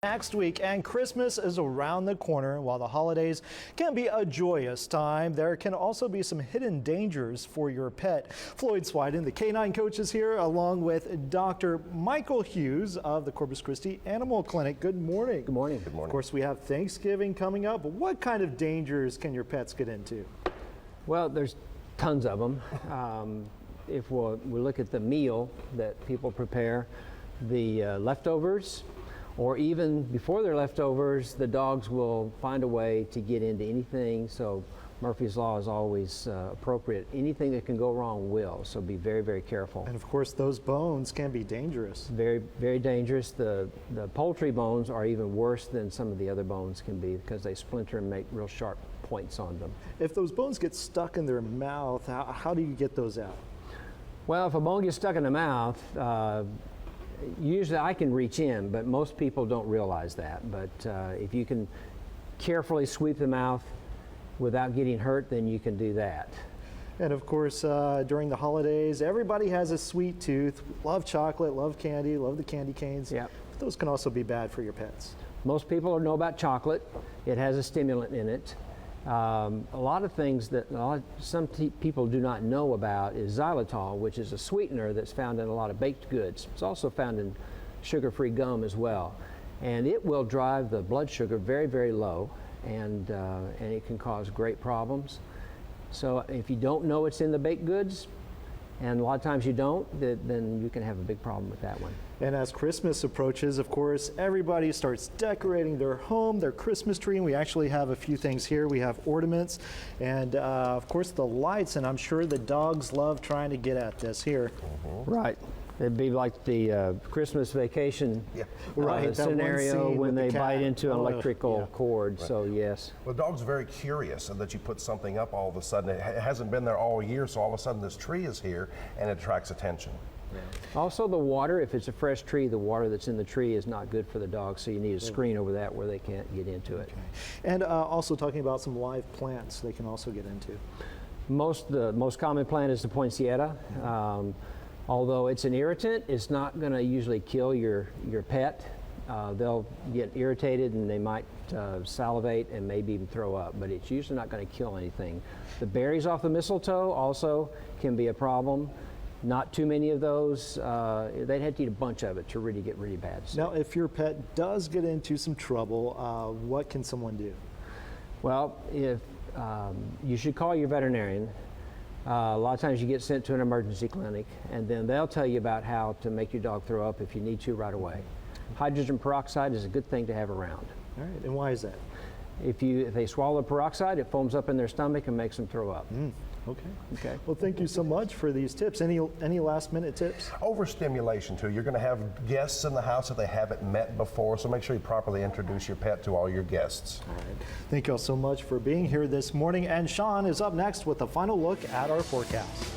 Next week, and Christmas is around the corner. While the holidays can be a joyous time, there can also be some hidden dangers for your pet. Floyd Swiden, the canine coach, is here along with Dr. Michael Hughes of the Corpus Christi Animal Clinic. Good morning. Good morning. Good morning. Of course, we have Thanksgiving coming up. What kind of dangers can your pets get into? Well, there's tons of them. If we look at the meal that people prepare, the leftovers, or even before they're leftovers, the dogs will find a way to get into anything. So Murphy's Law is always appropriate. Anything that can go wrong will, so be very, very careful. And of course, those bones can be dangerous. Very, very dangerous. The poultry bones are even worse than some of the other bones can be because they splinter and make real sharp points on them. If those bones get stuck in their mouth, how do you get those out? Well, if a bone gets stuck in the mouth, usually I can reach in, but most people don't realize that. But if you can carefully sweep the mouth without getting hurt, then you can do that. And of course, during the holidays, everybody has a sweet tooth. Love chocolate, love candy, love the candy canes. Yep. But those can also be bad for your pets. Most people know about chocolate. It has a stimulant in it. A lot of things that some people do not know about is xylitol, which is a sweetener that's found in a lot of baked goods. It's also found in sugar-free gum as well. And it will drive the blood sugar very, very low, and it can cause great problems. So if you don't know it's in the baked goods, and a lot of times you don't, then you can have a big problem with that one. And as Christmas approaches, of course, everybody starts decorating their home, their Christmas tree, and we actually have a few things here. We have ornaments and, of course, the lights, and I'm sure the dogs love trying to get at this here. Right. It'd be like the Christmas Vacation scenario when they bite into an electrical cord, right. So yes. Well, the dog's very curious and that you put something up all of a sudden. It hasn't been there all year, so all of a sudden this tree is here and it attracts attention. Yeah. Also the water, if it's a fresh tree, the water that's in the tree is not good for the dog, so you need a screen over that where they can't get into it. Okay. And also talking about some live plants they can also get into. The most common plant is the poinsettia. Although it's an irritant, it's not going to usually kill your pet. They'll get irritated and they might salivate and maybe even throw up, but it's usually not going to kill anything. The berries off the mistletoe also can be a problem. Not too many of those. They'd have to eat a bunch of it to really get really bad. Now, if your pet does get into some trouble, what can someone do? Well, you should call your veterinarian. A lot of times you get sent to an emergency clinic, and then they'll tell you about how to make your dog throw up if you need to right away. Hydrogen peroxide is a good thing to have around. All right, and why is that? If they swallow peroxide, it foams up in their stomach and makes them throw up. Okay. Well, thank you so much for these tips. Any last minute tips? Overstimulation too. You're going to have guests in the house that they haven't met before, so make sure you properly introduce your pet to all your guests. All right. Thank you all so much for being here this morning. And Sean is up next with a final look at our forecast.